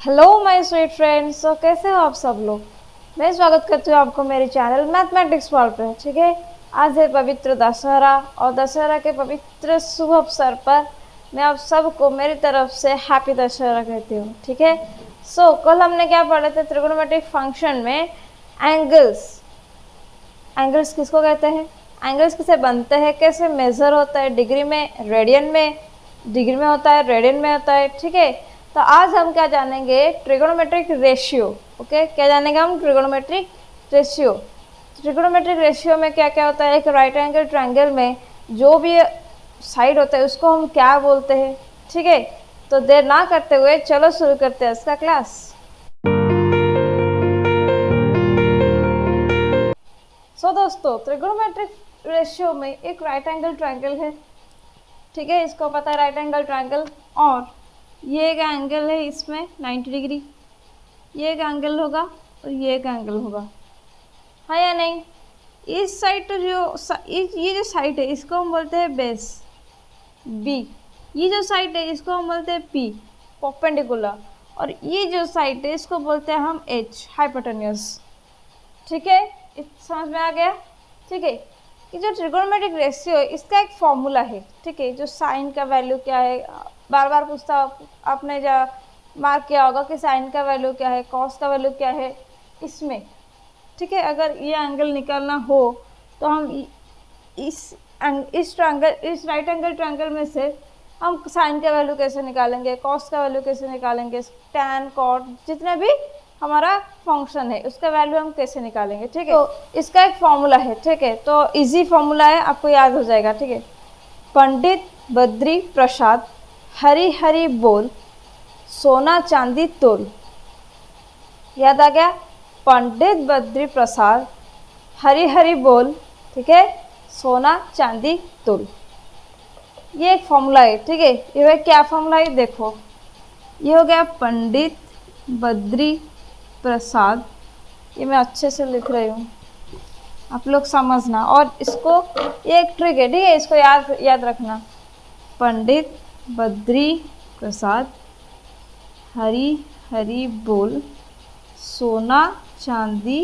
Hello my sweet friends. तो कैसे हो आप सब लोग। मैं स्वागत करती हूँ आपको मेरे चैनल मैथमेटिक्स वर्ल्ड पे। ठीक है, आज है पवित्र दशहरा और दशहरा के पवित्र शुभ अवसर पर मैं आप सबको मेरी तरफ से हैप्पी दशहरा कहती हूँ। ठीक है, कल हमने क्या पढ़े थे ट्रिगोनोमेट्रिक फंक्शन में एंगल्स। एंगल्स किसको कहते हैं, एंगल्स किसे बनते हैं, कैसे मेजर होता है, डिग्री में, रेडियन में, डिग्री में होता है, रेडियन में होता है। ठीक है, तो आज हम क्या जानेंगे, ट्रिगोनोमेट्रिक रेशियो। ओके, क्या जानेंगे हम, ट्रिगोनोमेट्रिक रेशियो। ट्रिगोनोमेट्रिक रेशियो में क्या क्या होता है, एक राइट एंगल ट्रायंगल में जो भी साइड होता है उसको हम क्या बोलते हैं। ठीक है, तो देर ना करते हुए चलो शुरू करते हैं इसका क्लास। दोस्तों, ट्रिगोनोमेट्रिक रेशियो में एक राइट एंगल ट्रायंगल है। ठीक है, इसको पता है राइट एंगल ट्रायंगल, और ये एक एंगल है इसमें 90 डिग्री, ये एक एंगल होगा और ये एक एंगल होगा, है या नहीं। इस साइड तो ये जो साइड है इसको हम बोलते हैं बेस बी, ये जो साइड है इसको हम बोलते हैं पी परपेंडिकुलर, और ये जो साइड है इसको बोलते हैं हम एच हाइपोटेन्यूस। ठीक है, समझ में आ गया। ठीक है, कि जो ट्रिगोनोमेट्रिक रेशियो है इसका एक फॉर्मूला है। ठीक है, जो साइन का वैल्यू क्या है, बार बार पूछता, आपने जो मार्क किया होगा कि साइन का वैल्यू क्या है, कॉस का वैल्यू क्या है इसमें। ठीक है, अगर ये एंगल निकालना हो तो हम इस राइट एंगल ट्रायंगल में से हम साइन का वैल्यू कैसे निकालेंगे, कॉस का वैल्यू कैसे निकालेंगे, टैन कॉट जितने भी हमारा फंक्शन है उसका वैल्यू हम कैसे निकालेंगे। ठीक है, तो इसका एक फॉर्मूला है। ठीक है, तो इजी फॉर्मूला है, आपको याद हो जाएगा। ठीक है, पंडित बद्री प्रसाद हरी हरी बोल सोना चांदी तोल। याद आ गया, पंडित बद्री प्रसाद हरी हरी बोल, ठीक है, सोना चांदी तोल, ये एक फॉर्मूला है। ठीक है, ये क्या फॉर्मूला है, देखो ये हो गया पंडित बद्री प्रसाद, ये मैं अच्छे से लिख रही हूँ, आप लोग समझना। और इसको ये एक ट्रिक है, ठीक है, इसको याद रखना। पंडित बद्री प्रसाद हरी हरी बोल सोना चांदी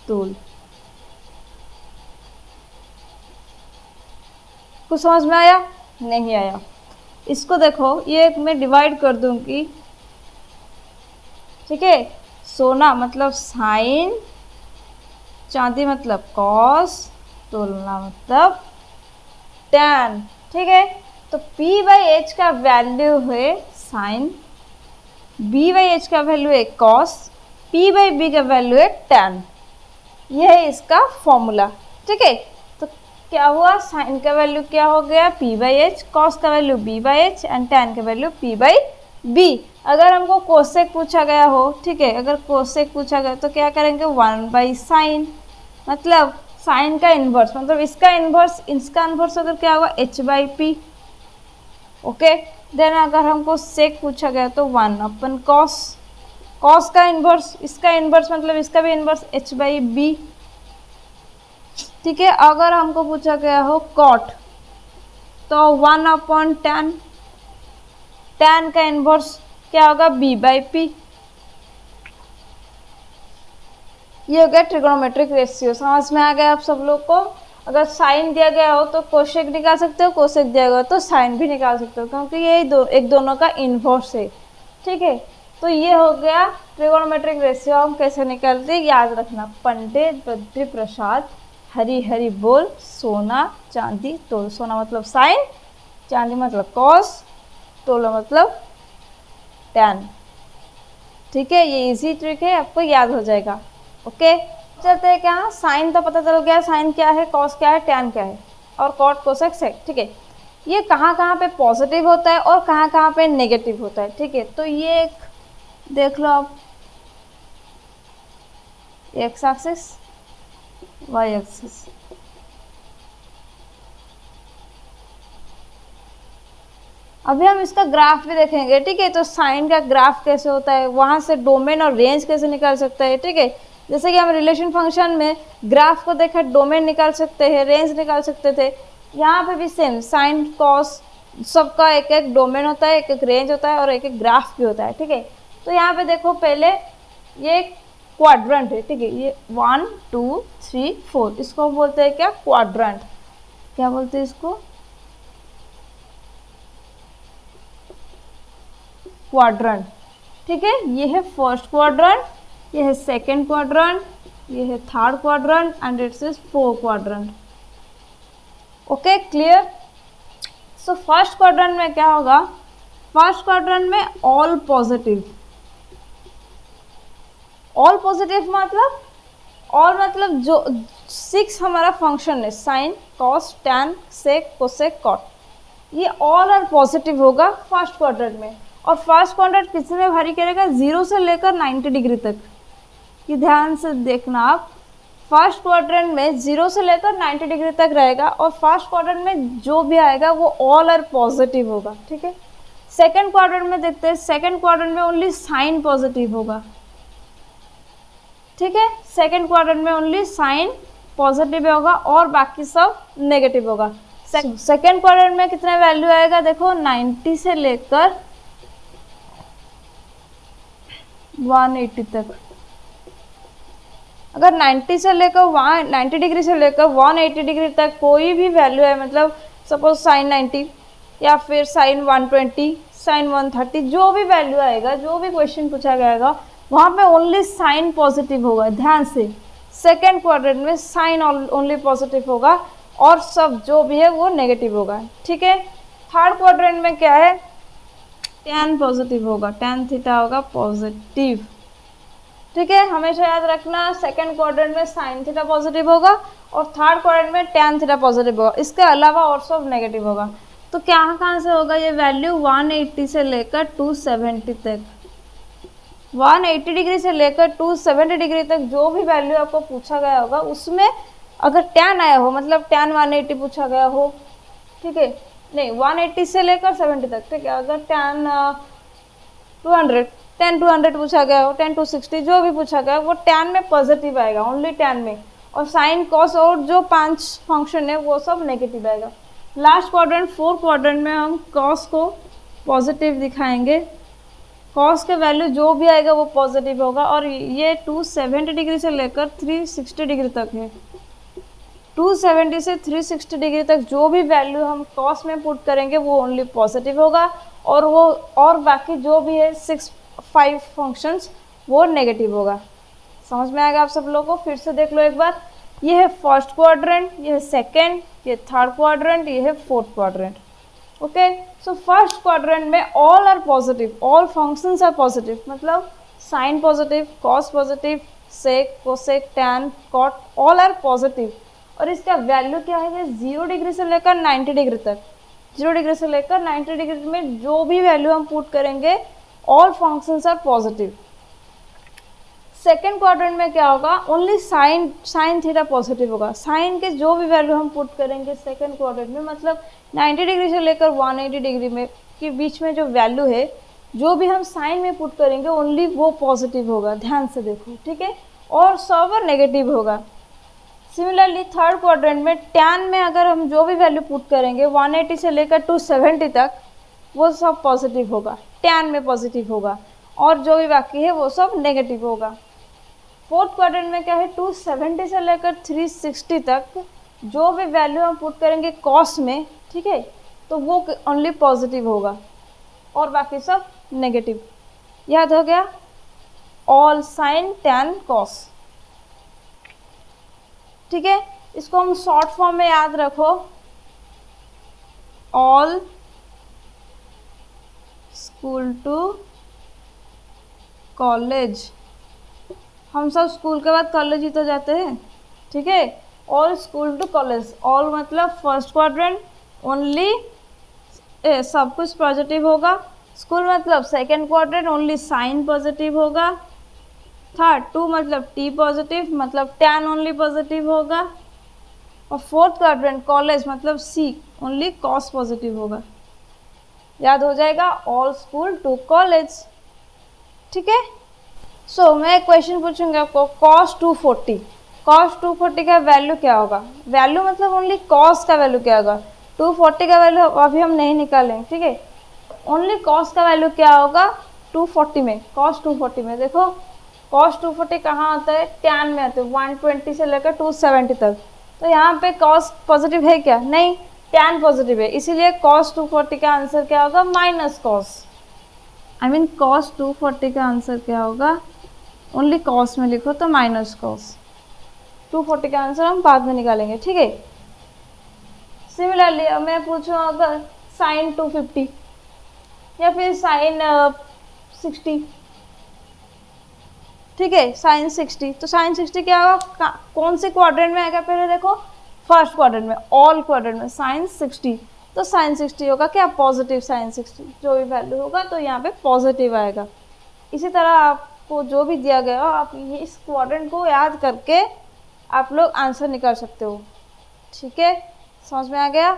तोल। कुछ समझ में आया, नहीं आया, इसको देखो, ये मैं डिवाइड कर दूंगी। ठीक है, सोना मतलब साइन, चांदी मतलब कॉस, तोलना मतलब टैन। ठीक है, तो P बाई एच का वैल्यू है साइन, B बाई एच का वैल्यू है कॉस, P बाई बी का वैल्यू है टैन। यह है इसका फॉर्मूला। ठीक है, तो क्या हुआ, साइन का वैल्यू क्या हो गया P बाई एच, कॉस का value B by H and tan का वैल्यू P बाई बी। अगर हमको कोसेक पूछा गया हो, ठीक है, अगर कोसेक पूछा गया तो क्या करेंगे, 1 बाई साइन, मतलब साइन का इन्वर्स, मतलब इसका इन्वर्स अगर क्या होगा H by P. Okay, then अगर हमको सेक पूछा गया तो 1 अपन कॉस, कॉस का इन्वर्स, इसका इन्वर्स मतलब इसका भी इन्वर्स H बाई बी। ठीक है, अगर हमको पूछा गया हो कॉट तो 1 अपॉन टैन, टैन का इन्वर्स क्या होगा, B बाई पी। ये हो गया ट्रिगोनोमेट्रिक रेशियो। समझ में आ गया आप सब लोग को। अगर साइन दिया गया हो तो कोसेक निकाल सकते हो, कोसेक दिया गया हो तो साइन भी निकाल सकते हो, क्योंकि ये एक दोनों का इन्वर्स है। ठीक है, तो ये हो गया ट्रिगोनोमेट्रिक रेशियो। हम कैसे निकालते हैं याद रखना, पंडित बद्री प्रसाद हरी हरी बोल सोना चांदी तोल। सोना मतलब साइन, चांदी मतलब कॉस, तोल मतलब टैन। ठीक है, ये इजी ट्रिक है, आपको याद हो जाएगा। ओके, चलते हैं क्या, साइन तो पता चल गया, साइन क्या है, कॉस क्या है, टैन क्या है, और कॉट कोसेक सेक। ठीक है, ये कहाँ कहाँ पे पॉजिटिव होता है और कहाँ कहाँ पे नेगेटिव होता है। ठीक है, तो ये एक देख लो आप, एक्स एक्सिस वाई एक्सिस, अभी हम इसका ग्राफ भी देखेंगे। ठीक है, तो साइन का ग्राफ कैसे होता है, वहाँ से डोमेन और रेंज कैसे निकाल सकते हैं। ठीक है, जैसे कि हम रिलेशन फंक्शन में ग्राफ को देखा, डोमेन निकाल सकते हैं, रेंज निकाल सकते थे, यहाँ पे भी सेम साइन कॉस सबका एक एक डोमेन होता है, एक एक रेंज होता है और एक एक ग्राफ भी होता है। ठीक है, तो यहाँ पे देखो पहले ये क्वाड्रेंट है, ठीक है, ये 1 2 3 4, इसको बोलते हैं क्या, क्वाड्रेंट। क्या बोलते हैं इसको, क्वाड्रेंट। ठीक है, ये है फर्स्ट क्वाड्रेंट, ये है सेकंड क्वाड्रेंट, ये है third quadrant and it's is fourth quadrant. Okay, clear. So first quadrant में क्या होगा, फर्स्ट क्वाड्रेंट में ऑल पॉजिटिव। ऑल पॉजिटिव मतलब, और मतलब जो 6 हमारा फंक्शन है, sine cos tan sec cosec cot, ये ऑल आर पॉजिटिव होगा फर्स्ट क्वाड्रेंट में। और फर्स्ट क्वाड्रेंट किस में भारी करेगा, 0 से लेकर 90 डिग्री तक। ये ध्यान से देखना आप, फर्स्ट क्वाड्रेंट में 0 से लेकर 90 डिग्री तक रहेगा, और फर्स्ट क्वाड्रेंट में जो भी आएगा वो ऑल आर पॉजिटिव होगा। ठीक है, सेकंड क्वाड्रेंट में देखते हैं, सेकंड क्वाड्रेंट में ओनली साइन पॉजिटिव होगा। ठीक है, सेकंड क्वाड्रेंट में ओनली साइन पॉजिटिव होगा और बाकी सब नेगेटिव होगा। सेकंड क्वाड्रेंट में कितना वैल्यू आएगा, देखो 90 से लेकर 180 तक। अगर 90 से लेकर 90 डिग्री से लेकर 180 डिग्री तक कोई भी वैल्यू है, मतलब सपोज साइन 90 या फिर साइन 120, साइन 130, जो भी वैल्यू आएगा, जो भी क्वेश्चन पूछा जाएगा, वहाँ पे ओनली साइन पॉजिटिव होगा। ध्यान से, सेकेंड क्वाड्रेंट में साइन ओनली पॉजिटिव होगा और सब जो भी है वो नेगेटिव होगा। ठीक है, थर्ड क्वाड्रेंट में क्या है, टैन पॉजिटिव होगा, टैन थीटा होगा पॉजिटिव। ठीक है, हमेशा याद रखना, सेकंड क्वाड्रेंट में साइन थीटा पॉजिटिव होगा और थर्ड क्वाड्रेंट में टैन थीटा पॉजिटिव होगा, इसके अलावा और सब नेगेटिव होगा। तो क्या कहाँ से होगा ये वैल्यू, 180 से लेकर 270 तक, 180 डिग्री से लेकर 270 डिग्री तक जो भी वैल्यू आपको पूछा गया होगा, उसमें अगर टैन आया हो, मतलब टैन 180 पूछा गया हो, ठीक है, नहीं 180 से लेकर 70 तक, ठीक है, अगर टैन 200, 10 200 पूछा गया हो, 10 260 जो भी पूछा गया वो टैन में पॉजिटिव आएगा, ओनली टैन में, और साइन कॉस और जो 5 फंक्शन है वो सब नेगेटिव आएगा। लास्ट क्वाड्रेंट, फोर्थ क्वाड्रेंट में हम कॉस को पॉजिटिव दिखाएंगे, कॉस के वैल्यू जो भी आएगा वो पॉजिटिव होगा। और ये 270 डिग्री से लेकर 360 डिग्री तक है, 270 से 360 डिग्री तक जो भी वैल्यू हम कॉस में पुट करेंगे वो ओनली पॉजिटिव होगा, और बाकी जो भी है 5 फंक्शंस वो नेगेटिव होगा। समझ में आएगा आप सब लोगों को, फिर से देख लो एक बार। ये है फर्स्ट क्वाड्रेंट, ये है सेकेंड, ये थर्ड क्वाड्रेंट, ये है fourth quadrant. Okay, so first quadrant में all are positive, all functions are positive, मतलब sine positive, cos positive, sec cosec tan cot, all are positive. और इसका वैल्यू क्या है, 0 डिग्री से लेकर 90 डिग्री तक, 0 डिग्री से लेकर 90 डिग्री में जो भी वैल्यू हम पुट करेंगे all functions are positive. Second quadrant में क्या होगा, ओनली साइन थीटा पॉजिटिव होगा, साइन के जो भी वैल्यू हम पुट करेंगे सेकेंड क्वाड्रेंट में, मतलब 90 डिग्री से लेकर 180 डिग्री में के बीच में जो वैल्यू है, जो भी हम साइन में पुट करेंगे ओनली वो पॉजिटिव होगा। ध्यान से देखो, ठीक है, और सब नेगेटिव होगा। सिमिलरली थर्ड क्वाड्रेंट में टैन में अगर हम जो भी वैल्यू पुट करेंगे 180 से लेकर 270 तक, वो सब पॉजिटिव होगा, टैन में पॉजिटिव होगा, और जो भी बाकी है वो सब नेगेटिव होगा। फोर्थ क्वाड्रेंट में क्या है, 270 से लेकर 360 तक जो भी वैल्यू हम पुट करेंगे कॉस में, ठीक है, तो वो ओनली पॉजिटिव होगा और बाकी सब नेगेटिव। याद हो गया, ऑल साइन टैन कॉस। ठीक है, इसको हम शॉर्ट फॉर्म में याद रखो, ऑल स्कूल टू कॉलेज। हम सब स्कूल के बाद कॉलेज ही तो जाते हैं। ठीक है, all school to college, all मतलब फर्स्ट क्वाड्रेंट ओनली सब कुछ पॉजिटिव होगा, स्कूल मतलब second quadrant only sine positive होगा, थर्ड 2 मतलब टी पॉजिटिव, मतलब टैन ओनली पॉजिटिव होगा, और फोर्थ क्वाड्रेंट कॉलेज मतलब सी ओनली कॉस पॉजिटिव होगा। याद हो जाएगा, ऑल स्कूल टू कॉलेज। ठीक है, सो मैं एक क्वेश्चन पूछूंगी आपको, कॉस 240, कॉस 240 का वैल्यू क्या होगा, वैल्यू मतलब ओनली कॉस का वैल्यू क्या होगा, 240 का वैल्यू अभी हम नहीं निकालेंगे। ठीक है, ओनली कॉस का वैल्यू क्या होगा, 240 में, cos 240 में देखो cos 240 कहाँ आता है, tan में आता है 120 से लेकर 270 तक। तो यहाँ पे cos पॉजिटिव है क्या, नहीं, tan पॉजिटिव है, इसीलिए cos 240 का आंसर क्या होगा, माइनस cos, cos 240 का आंसर क्या होगा, ओनली cos में लिखो तो माइनस cos। 240 का आंसर हम बाद में निकालेंगे, ठीक है। सिमिलरली अब मैं पूछूँ अगर sin 250 या फिर sin 60, ठीक है, sin 60, तो sin 60 क्या होगा, कौन से क्वाड्रेंट में आएगा, पहले देखो फर्स्ट क्वाड्रेंट में, ऑल क्वाड्रेंट में sin 60, तो sin 60 होगा क्या, पॉजिटिव sin 60, जो भी वैल्यू होगा तो यहाँ पे पॉजिटिव आएगा। इसी तरह आपको जो भी दिया गया हो आप ये इस क्वाड्रेंट को याद करके आप लोग आंसर निकाल सकते हो, ठीक है, समझ में आ गया।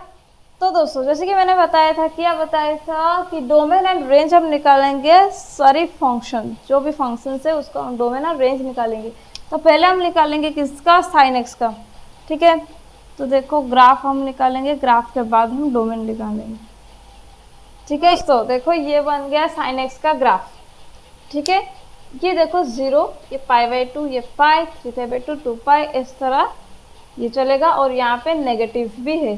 तो दोस्तों जैसे कि मैंने बताया था, क्या बताया था कि डोमेन एंड रेंज हम निकालेंगे सारी फंक्शन, जो भी फंक्शन है उसका हम डोमेन और रेंज निकालेंगे। तो पहले हम निकालेंगे किसका, साइन एक्स का, ठीक है। तो देखो ग्राफ हम निकालेंगे, ग्राफ के बाद हम डोमेन निकालेंगे, ठीक है। तो देखो ये बन गया साइन एक्स का ग्राफ, ठीक है। ये देखो 0, ये π/2, ये पाई, 3π/2, 2π, इस तरह ये चलेगा, और यहाँ पे नेगेटिव भी है,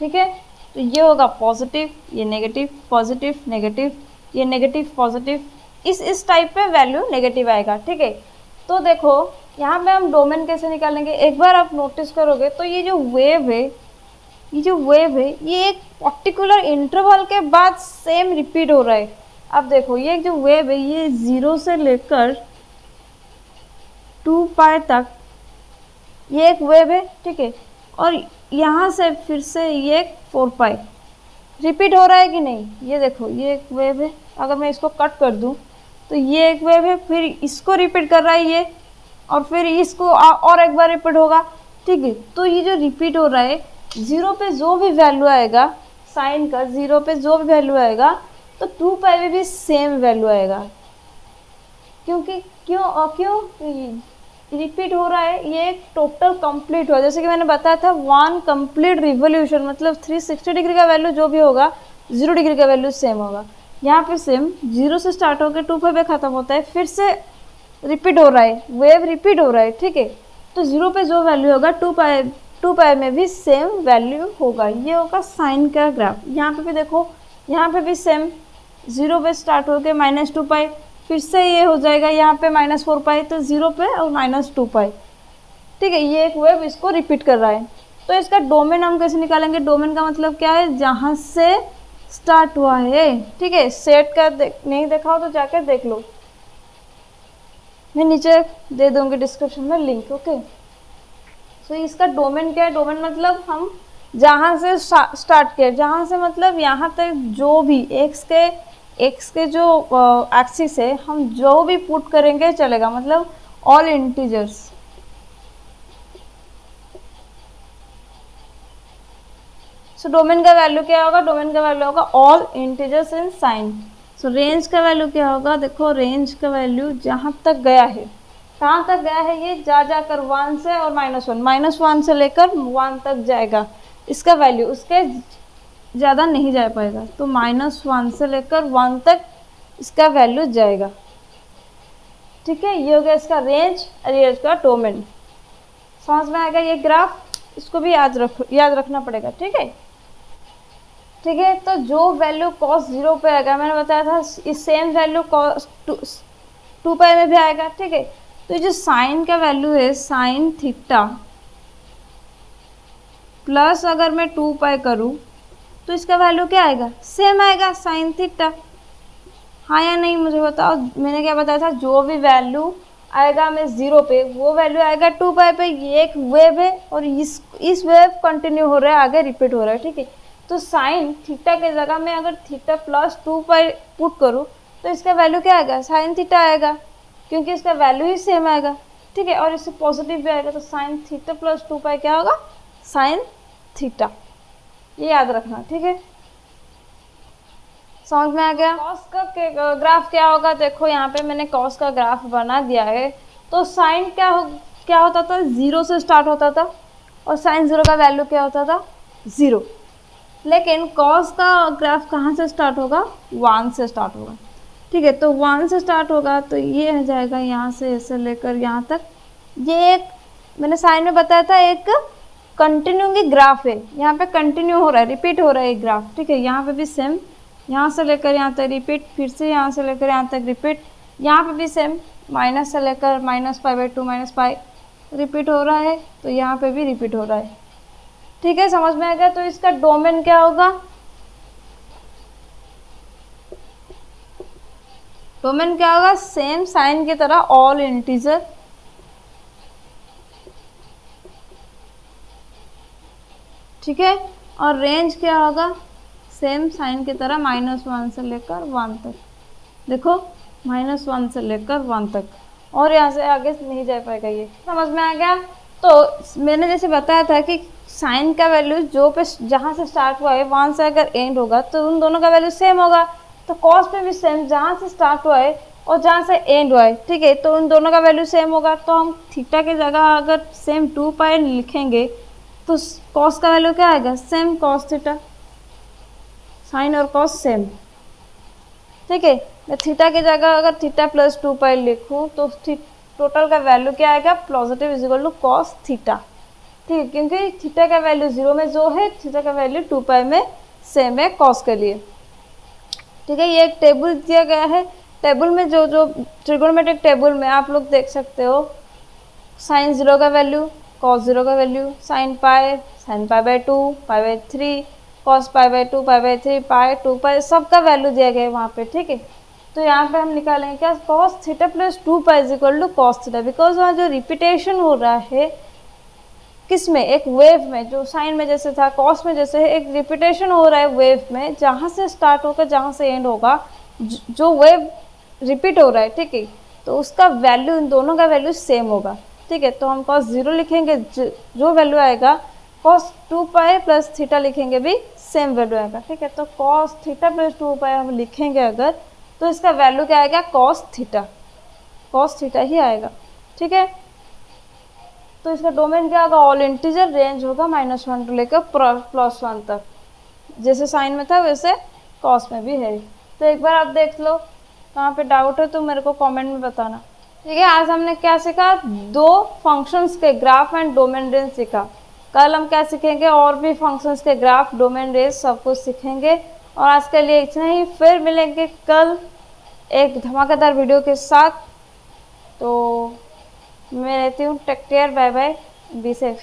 ठीक है। तो ये होगा पॉजिटिव, ये नेगेटिव, पॉजिटिव नेगेटिव, ये नेगेटिव पॉजिटिव, इस टाइप पे वैल्यू नेगेटिव आएगा, ठीक है। तो देखो यहाँ पे हम डोमेन कैसे निकालेंगे, एक बार आप नोटिस करोगे तो ये जो वेव है, ये एक पर्टिकुलर इंटरवल के बाद सेम रिपीट हो रहा है। अब देखो ये जो वेव है ये 0 से लेकर 2π तक ये एक वेव है, ठीक है, और यहाँ से फिर से ये 4π रिपीट हो रहा है कि नहीं, ये देखो ये एक वेव है, अगर मैं इसको कट कर दूँ तो ये एक वेव है, फिर इसको रिपीट कर रहा है ये, और फिर इसको और एक बार रिपीट होगा, ठीक है। तो ये जो रिपीट हो रहा है 0 पे जो भी वैल्यू आएगा साइन का, 0 पे जो भी वैल्यू आएगा तो 2π में भी सेम वैल्यू आएगा, क्योंकि क्यों रिपीट हो रहा है, ये एक टोटल कंप्लीट हुआ, जैसे कि मैंने बताया था 1 कंप्लीट रिवोल्यूशन, मतलब 360 डिग्री का वैल्यू जो भी होगा 0 डिग्री का वैल्यू सेम होगा। यहाँ पे सेम 0 से स्टार्ट होकर 2π पे ख़त्म होता है, फिर से रिपीट हो रहा है, वेव रिपीट हो रहा है, ठीक है। तो 0 पे जो वैल्यू होगा 2π में भी सेम वैल्यू होगा, ये होगा साइन का ग्राफ। यहाँ पे भी देखो, यहाँ पे भी सेम 0 पे स्टार्ट होकर -2π, फिर से ये हो जाएगा यहाँ पे -4π, तो 0 पे और -2π, ठीक है। ये एक वेव इसको रिपीट कर रहा है। तो इसका डोमेन हम कैसे निकालेंगे, डोमेन का मतलब क्या है, जहाँ से स्टार्ट हुआ है, ठीक है। सेट का नहीं देखा हो तो जाकर देख लो, मैं नीचे दे दूंगी डिस्क्रिप्शन में लिंक, ओके। तो इसका डोमेन क्या है, डोमेन मतलब हम जहाँ से स्टार्ट किया, जहाँ से मतलब यहाँ तक जो भी एक्स के जो एक्सिस है हम जो भी पुट करेंगे चलेगा, मतलब ऑल इंटीजर्स। सो डोमेन का वैल्यू क्या होगा, डोमेन का वैल्यू होगा all integers in sine. So range का वैल्यू क्या होगा, देखो रेंज का वैल्यू जहाँ तक गया है, कहाँ तक गया है, ये जाकर 1 से और -1 से लेकर 1 तक जाएगा, इसका वैल्यू उसके ज़्यादा नहीं जा पाएगा, तो -1 से लेकर 1 तक इसका वैल्यू जाएगा, ठीक है। ये हो गया इसका रेंज और ये इसका डोमेन। समझ में आएगा ये ग्राफ, इसको भी याद रखना पड़ेगा, ठीक है, ठीक है। तो जो वैल्यू cos 0 पे आएगा, मैंने बताया था इस सेम वैल्यू cos 2π में भी आएगा, ठीक है। तो ये जो साइन का वैल्यू है साइन थीटा प्लस अगर मैं 2π करूँ तो इसका वैल्यू क्या आएगा, सेम आएगा साइन थीटा, हाँ या नहीं मुझे बताओ। मैंने क्या बताया था, जो भी वैल्यू आएगा मैं 0 पे वो वैल्यू आएगा 2π पे। ये एक वेव है और इस वेव कंटिन्यू हो रहा है, आगे रिपीट हो रहा है, ठीक है। तो साइन थीटा के जगह में अगर थीटा प्लस 2π पुट करूँ तो इसका वैल्यू क्या आएगा, साइन थीटा आएगा, क्योंकि इसका वैल्यू ही सेम आएगा, ठीक है। और इससे पॉजिटिव भी आएगा, तो साइन थीटा प्लस 2π क्या होगा, साइन थीटा, ये याद रखना, ठीक है। समझ में आ गया। कॉस का ग्राफ क्या होगा, देखो यहाँ पे मैंने कॉस का ग्राफ बना दिया है। तो साइन क्या होता था, 0 से स्टार्ट होता था, और साइन 0 का वैल्यू क्या होता था, 0। लेकिन कॉस का ग्राफ कहाँ से स्टार्ट होगा, 1 से स्टार्ट होगा। ठीक है। तो 1 से स्टार्ट होगा तो ये आ जाएगा यहाँ से ऐसे लेकर यहाँ तक। ये एक मैंने साइन में बताया था एक कंटिन्यूइंग ग्राफ है, यहाँ पे कंटिन्यू हो रहा है, रिपीट हो रहा है एक ग्राफ। ठीक है, यहाँ पे भी सेम, यहाँ से लेकर यहाँ तक रिपीट, फिर से यहाँ से लेकर यहाँ तक रिपीट, यहाँ पे भी सेम, माइनस से लेकर -π/2 -π रिपीट हो रहा है, तो यहाँ पे भी रिपीट हो रहा है। ठीक है, समझ में आ गया। तो इसका डोमेन क्या होगा, डोमेन क्या होगा, सेम साइन की तरह ऑल इंटीजर। ठीक है, और रेंज क्या होगा, सेम साइन की तरह -1 से लेकर 1 तक। देखो -1 से लेकर 1 तक, और यहाँ से आगे नहीं जा पाएगा। ये समझ में आ गया। तो मैंने जैसे बताया था कि साइन का वैल्यू जो पे जहाँ से स्टार्ट हुआ है वहाँ से अगर एंड होगा तो उन दोनों का वैल्यू सेम होगा। तो कॉस पे भी सेम, जहाँ से स्टार्ट हुआ है और जहाँ से एंड हुआ है, ठीक है, तो उन दोनों का वैल्यू सेम होगा। तो हम थीटा की जगह अगर सेम 2π लिखेंगे तो कॉस का वैल्यू क्या आएगा, सेम कॉस थीटा। साइन और कॉस सेम। ठीक है, मैं थीटा की जगह अगर थीटा + 2π लिखूँ तो टोटल का वैल्यू क्या आएगा, पॉजिटिव = कॉस थीटा। ठीक है, क्योंकि थीटा का वैल्यू 0 में जो है, थीटा का वैल्यू 2π में सेम है कॉस के लिए। ठीक है, ये एक टेबल दिया गया है। टेबल में जो ट्रिगोनोमेट्रिक टेबल में आप लोग देख सकते हो, साइन 0 का वैल्यू, कॉस 0 का वैल्यू, साइन π, sin π/2, π/3, cos π/2, π/3, π, 2π, सबका वैल्यू दिया गया है वहाँ पे। ठीक है, तो यहाँ पे हम निकालेंगे क्या, cos theta + 2π = cos theta, because वहाँ जो रिपीटेशन हो रहा है किस में, एक वेव में, जो साइन में जैसे था कॉस में जैसे है, एक रिपीटेशन हो रहा है वेव में, जहाँ से स्टार्ट होकर जहाँ से एंड होगा, जो वेव रिपीट हो रहा है। ठीक है, तो उसका वैल्यू, इन दोनों का वैल्यू सेम होगा। ठीक है, तो हम cos 0 लिखेंगे, जो वैल्यू आएगा cos 2π + थीटा लिखेंगे भी सेम वैल्यू आएगा। ठीक है, तो cos थीटा + 2π हम लिखेंगे अगर, तो इसका वैल्यू क्या आएगा, cos थीटा ही आएगा। ठीक है, तो इसका डोमेन क्या होगा, ऑल इंटीजर, रेंज होगा -1 से लेकर +1 तक। जैसे साइन में था वैसे कॉस में भी है। तो एक बार आप देख लो, कहाँ पे डाउट है तो मेरे को कमेंट में बताना। ठीक है, आज हमने क्या सीखा, 2 फंक्शंस के ग्राफ एंड डोमेन रेंज सीखा। कल हम क्या सीखेंगे, और भी फंक्शंस के ग्राफ, डोमेन रेंज सब कुछ सीखेंगे। और आज के लिए इतना ही, फिर मिलेंगे कल एक धमाकेदार वीडियो के साथ। तो मैं रहती हूँ, take care, bye bye, be safe.